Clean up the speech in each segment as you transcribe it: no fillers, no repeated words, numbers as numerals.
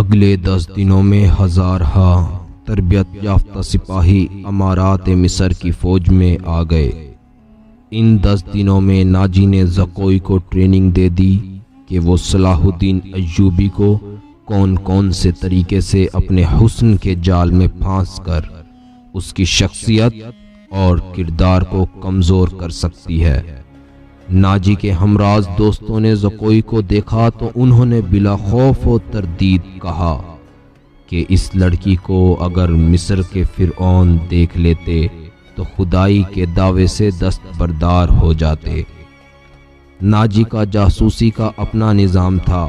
اگلے 10 دنوں میں ہزارہا تربیت یافتہ سپاہی امارات مصر کی فوج میں آ گئے۔ ان 10 دنوں میں ناجی نے زکوئی کو ٹریننگ دے دی کہ وہ صلاح الدین ایوبی کو کون کون سے طریقے سے اپنے حسن کے جال میں پھانس کر اس کی شخصیت اور کردار کو کمزور کر سکتی ہے۔ ناجی کے ہمراز دوستوں نے زکوئی کو دیکھا تو انہوں نے بلا خوف و تردید کہا کہ اس لڑکی کو اگر مصر کے فرعون دیکھ لیتے تو خدائی کے دعوے سے دستبردار ہو جاتے۔ ناجی کا جاسوسی کا اپنا نظام تھا،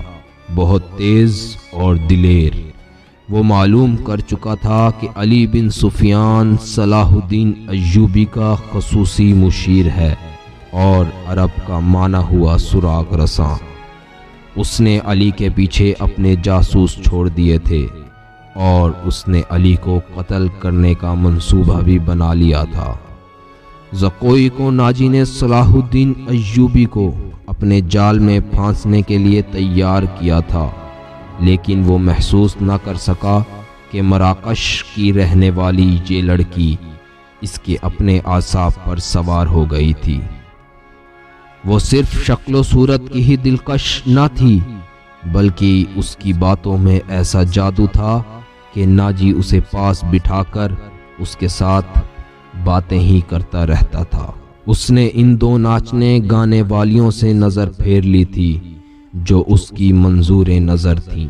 بہت تیز اور دلیر۔ وہ معلوم کر چکا تھا کہ علی بن سفیان صلاح الدین ایوبی کا خصوصی مشیر ہے اور عرب کا مانا ہوا سراغ رساں۔ اس نے علی کے پیچھے اپنے جاسوس چھوڑ دیے تھے اور اس نے علی کو قتل کرنے کا منصوبہ بھی بنا لیا تھا۔ زکوئی کو ناجی نے صلاح الدین ایوبی کو اپنے جال میں پھانسنے کے لیے تیار کیا تھا، لیکن وہ محسوس نہ کر سکا کہ مراکش کی رہنے والی یہ لڑکی اس کے اپنے اعصاب پر سوار ہو گئی تھی۔ وہ صرف شکل و صورت کی ہی دلکش نہ تھی، بلکہ اس کی باتوں میں ایسا جادو تھا کہ ناجی اسے پاس بٹھا کر اس کے ساتھ باتیں ہی کرتا رہتا تھا۔ اس نے ان 2 ناچنے گانے والیوں سے نظر پھیر لی تھی جو اس کی منظور نظر تھیں۔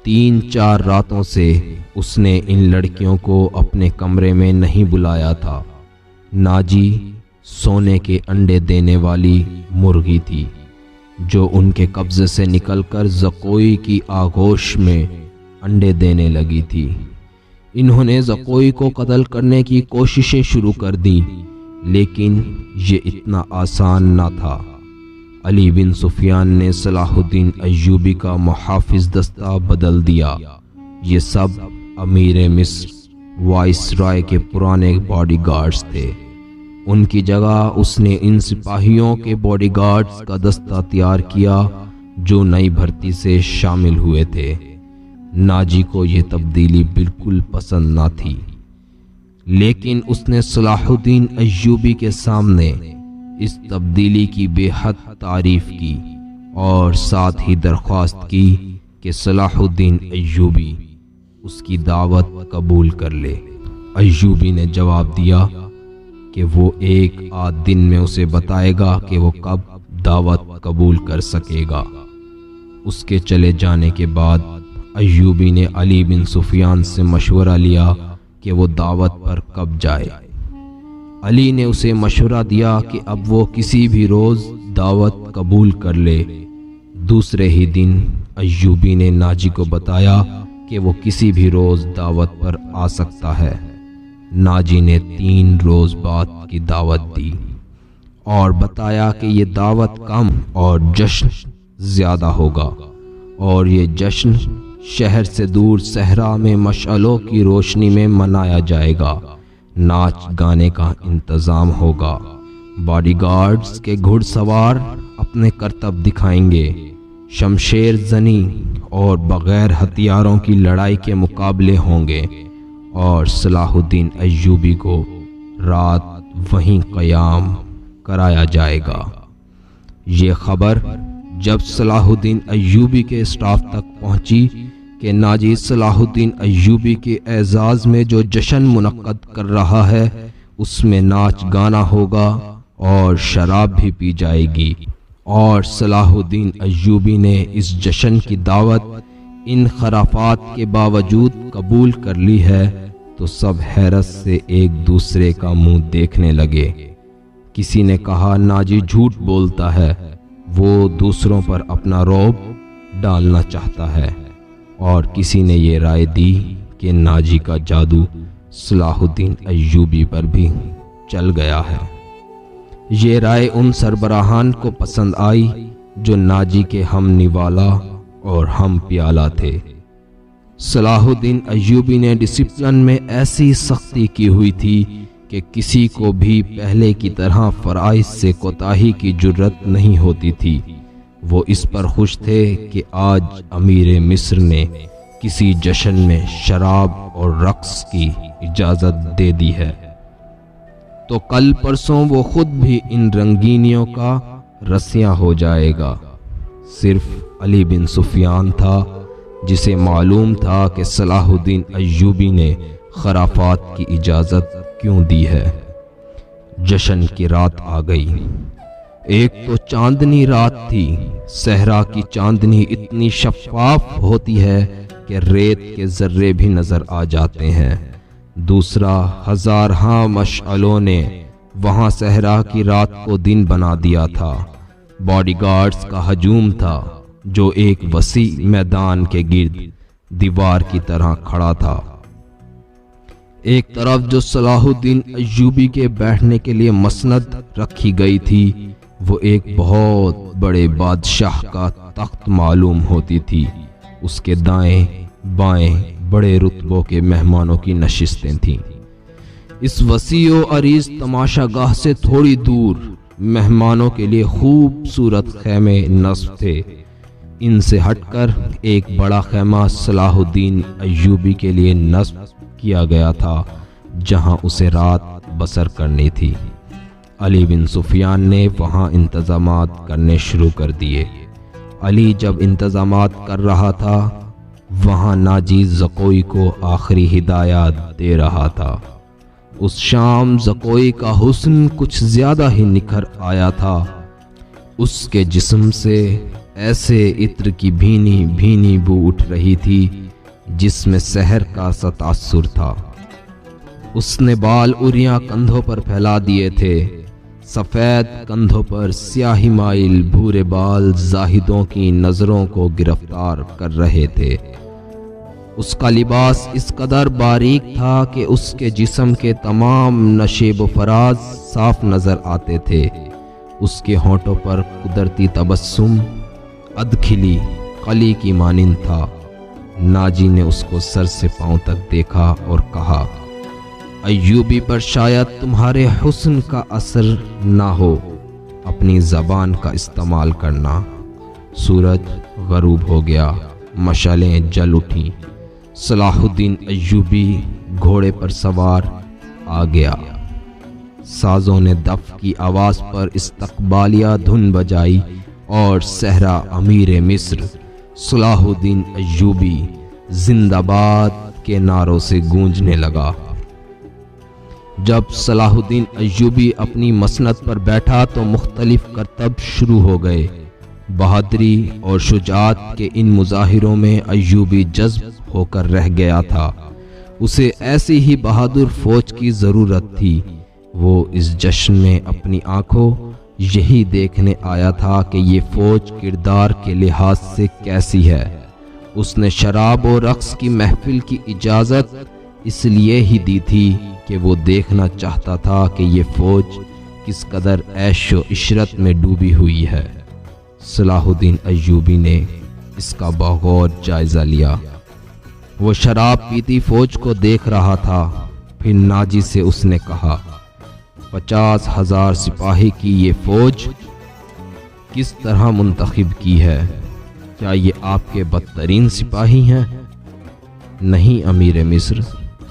3-4 راتوں سے اس نے ان لڑکیوں کو اپنے کمرے میں نہیں بلایا تھا۔ ناجی سونے کے انڈے دینے والی مرغی تھی جو ان کے قبضے سے نکل کر زکوئی کی آغوش میں انڈے دینے لگی تھی۔ انہوں نے زکوئی کو قتل کرنے کی کوششیں شروع کر دیں، لیکن یہ اتنا آسان نہ تھا۔ علی بن سفیان نے صلاح الدین ایوبی کا محافظ دستہ بدل دیا۔ یہ سب امیر مصر وائس رائے کے پرانے باڈی گارڈز تھے۔ ان کی جگہ اس نے ان سپاہیوں کے باڈی گارڈز کا دستہ تیار کیا جو نئی بھرتی سے شامل ہوئے تھے۔ ناجی کو یہ تبدیلی بالکل پسند نہ تھی، لیکن اس نے صلاح الدین ایوبی کے سامنے اس تبدیلی کی بے حد تعریف کی اور ساتھ ہی درخواست کی کہ صلاح الدین ایوبی اس کی دعوت قبول کر لے۔ ایوبی نے جواب دیا کہ وہ 1 دن میں اسے بتائے گا کہ وہ کب دعوت قبول کر سکے گا۔ اس کے چلے جانے کے بعد ایوبی نے علی بن سفیان سے مشورہ لیا کہ وہ دعوت پر کب جائے۔ علی نے اسے مشورہ دیا کہ اب وہ کسی بھی روز دعوت قبول کر لے۔ دوسرے ہی دن ایوبی نے ناجی کو بتایا کہ وہ کسی بھی روز دعوت پر آ سکتا ہے۔ ناجی نے 3 روز بعد کی دعوت دی اور بتایا کہ یہ دعوت کم اور جشن زیادہ ہوگا، اور یہ جشن شہر سے دور صحرا میں مشعلوں کی روشنی میں منایا جائے گا۔ ناچ گانے کا انتظام ہوگا۔ باڈی گارڈز کے گھڑ سوار اپنے کرتب دکھائیں گے۔ شمشیر زنی اور بغیر ہتھیاروں کی لڑائی کے مقابلے ہوں گے، اور صلاح الدین ایوبی کو رات وہیں قیام کرایا جائے گا۔ یہ خبر جب صلاح الدین ایوبی کے اسٹاف تک پہنچی کہ ناجی صلاح الدین ایوبی کے اعزاز میں جو جشن منعقد کر رہا ہے اس میں ناچ گانا ہوگا اور شراب بھی پی جائے گی، اور صلاح الدین ایوبی نے اس جشن کی دعوت ان خرافات کے باوجود قبول کر لی ہے، تو سب حیرت سے ایک دوسرے کا منہ دیکھنے لگے۔ کسی نے کہا ناجی جھوٹ بولتا ہے، وہ دوسروں پر اپنا رعب ڈالنا چاہتا ہے، اور کسی نے یہ رائے دی کہ ناجی کا جادو صلاح الدین ایوبی پر بھی چل گیا ہے۔ یہ رائے ان سربراہان کو پسند آئی جو ناجی کے ہم نوالا اور ہم پیالہ تھے۔ صلاح الدین ایوبی نے ڈسپلن میں ایسی سختی کی ہوئی تھی کہ کسی کو بھی پہلے کی طرح فرائض سے کوتاہی کی جرت نہیں ہوتی تھی۔ وہ اس پر خوش تھے کہ آج امیر مصر نے کسی جشن میں شراب اور رقص کی اجازت دے دی ہے تو کل پرسوں وہ خود بھی ان رنگینیوں کا رسیاں ہو جائے گا۔ صرف علی بن سفیان تھا جسے معلوم تھا کہ صلاح الدین ایوبی نے خرافات کی اجازت کیوں دی ہے۔ جشن کی رات آ گئی۔ ایک تو چاندنی رات تھی، صحرا کی چاندنی اتنی شفاف ہوتی ہے کہ ریت کے ذرے بھی نظر آ جاتے ہیں۔ دوسرا، ہزارہا مشعلوں نے وہاں صحرا کی رات کو دن بنا دیا تھا۔ باڈی گارڈز کا ہجوم تھا جو ایک وسیع میدان کے گرد دیوار کی طرح کھڑا تھا۔ ایک طرف جو صلاح الدین ایوبی کے بیٹھنے کے لیے مسند رکھی گئی تھی وہ ایک بہت بڑے بادشاہ کا تخت معلوم ہوتی تھی۔ اس کے دائیں بائیں بڑے رتبوں کے مہمانوں کی نشستیں تھیں۔ اس وسیع و عریض تماشا گاہ سے تھوڑی دور مہمانوں کے لیے خوبصورت خیمے نصب تھے۔ ان سے ہٹ کر ایک بڑا خیمہ صلاح الدین ایوبی کے لیے نصب کیا گیا تھا جہاں اسے رات بسر کرنی تھی۔ علی بن سفیان نے وہاں انتظامات کرنے شروع کر دیے۔ علی جب انتظامات کر رہا تھا وہاں ناجی زکوئی کو آخری ہدایات دے رہا تھا۔ اس شام زکوئی کا حسن کچھ زیادہ ہی نکھر آیا تھا۔ اس کے جسم سے ایسے عطر کی بھینی بھینی بو اٹھ رہی تھی جس میں سحر کا سا تاثر تھا۔ اس نے بال اریاں کندھوں پر پھیلا دیے تھے۔ سفید کندھوں پر سیاہی مائل بھورے بال زاہدوں کی نظروں کو گرفتار کر رہے تھے۔ اس کا لباس اس قدر باریک تھا کہ اس کے جسم کے تمام نشیب و فراز صاف نظر آتے تھے۔ اس کے ہونٹوں پر قدرتی تبسم ادکھلی قلی کی مانند تھا۔ ناجی نے اس کو سر سے پاؤں تک دیکھا اور کہا، ایوبی پر شاید تمہارے حسن کا اثر نہ ہو، اپنی زبان کا استعمال کرنا۔ سورج غروب ہو گیا، مشعلیں جل اٹھیں۔ صلاح الدین ایوبی گھوڑے پر سوار آ گیا۔ سازوں نے دف کی آواز پر استقبالیہ دھن بجائی اور صحرا امیر مصر صلاح الدین ایوبی زندہ باد کے نعروں سے گونجنے لگا۔ جب صلاح الدین ایوبی اپنی مسند پر بیٹھا تو مختلف کرتب شروع ہو گئے۔ بہادری اور شجاعت کے ان مظاہروں میں ایوبی جذب ہو کر رہ گیا تھا۔ اسے ایسی ہی بہادر فوج کی ضرورت تھی۔ وہ اس جشن میں اپنی آنکھوں یہی دیکھنے آیا تھا کہ یہ فوج کردار کے لحاظ سے کیسی ہے۔ اس نے شراب و رقص کی محفل کی اجازت اس لیے ہی دی تھی کہ وہ دیکھنا چاہتا تھا کہ یہ فوج کس قدر عیش و عشرت میں ڈوبی ہوئی ہے۔ صلاح الدین ایوبی نے اس کا بغور جائزہ لیا۔ وہ شراب پیتی فوج کو دیکھ رہا تھا۔ پھر ناجی سے اس نے کہا، 50,000 سپاہی کی یہ فوج کس طرح منتخب کی ہے؟ کیا یہ آپ کے بدترین سپاہی ہیں؟ نہیں امیر مصر،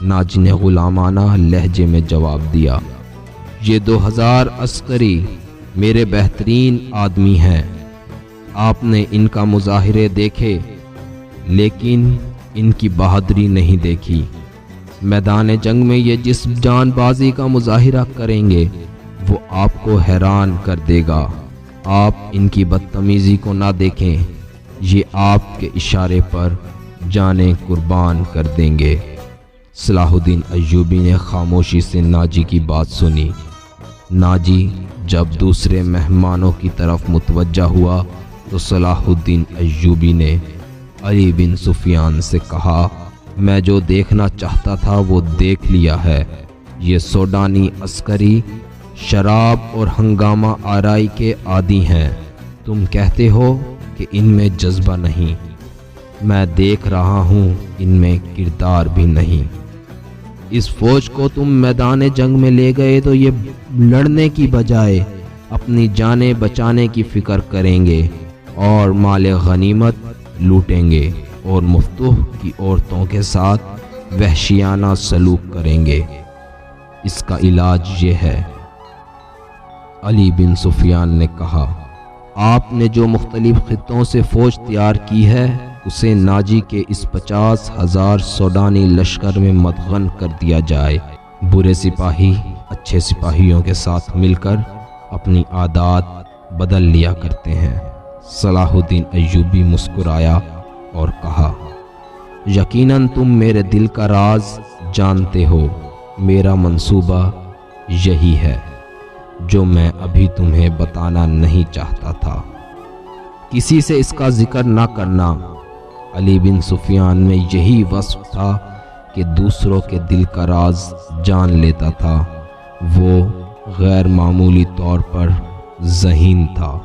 ناجی نے غلامانہ لہجے میں جواب دیا، یہ 2000 عسکری میرے بہترین آدمی ہیں۔ آپ نے ان کا مظاہرے دیکھے لیکن ان کی بہادری نہیں دیکھی۔ میدان جنگ میں یہ جس جان بازی کا مظاہرہ کریں گے وہ آپ کو حیران کر دے گا۔ آپ ان کی بدتمیزی کو نہ دیکھیں، یہ آپ کے اشارے پر جانیں قربان کر دیں گے۔ صلاح الدین ایوبی نے خاموشی سے ناجی کی بات سنی۔ ناجی جب دوسرے مہمانوں کی طرف متوجہ ہوا تو صلاح الدین ایوبی نے علی بن سفیان سے کہا، میں جو دیکھنا چاہتا تھا وہ دیکھ لیا ہے۔ یہ سوڈانی عسکری شراب اور ہنگامہ آرائی کے عادی ہیں۔ تم کہتے ہو کہ ان میں جذبہ نہیں، میں دیکھ رہا ہوں ان میں کردار بھی نہیں۔ اس فوج کو تم میدان جنگ میں لے گئے تو یہ لڑنے کی بجائے اپنی جانیں بچانے کی فکر کریں گے اور مال غنیمت لوٹیں گے اور مفتوح کی عورتوں کے ساتھ وحشیانہ سلوک کریں گے۔ اس کا علاج یہ ہے۔ علی بن سفیان نے کہا، آپ نے جو مختلف خطوں سے فوج تیار کی ہے اسے ناجی کے اس 50,000 سوڈانی لشکر میں مدغن کر دیا جائے۔ برے سپاہی اچھے سپاہیوں کے ساتھ مل کر اپنی عادات بدل لیا کرتے ہیں۔ صلاح الدین ایوبی مسکرایا اور کہا، یقیناً تم میرے دل کا راز جانتے ہو۔ میرا منصوبہ یہی ہے جو میں ابھی تمہیں بتانا نہیں چاہتا تھا۔ کسی سے اس کا ذکر نہ کرنا۔ علی بن سفیان میں یہی وصف تھا کہ دوسروں کے دل کا راز جان لیتا تھا۔ وہ غیر معمولی طور پر ذہین تھا۔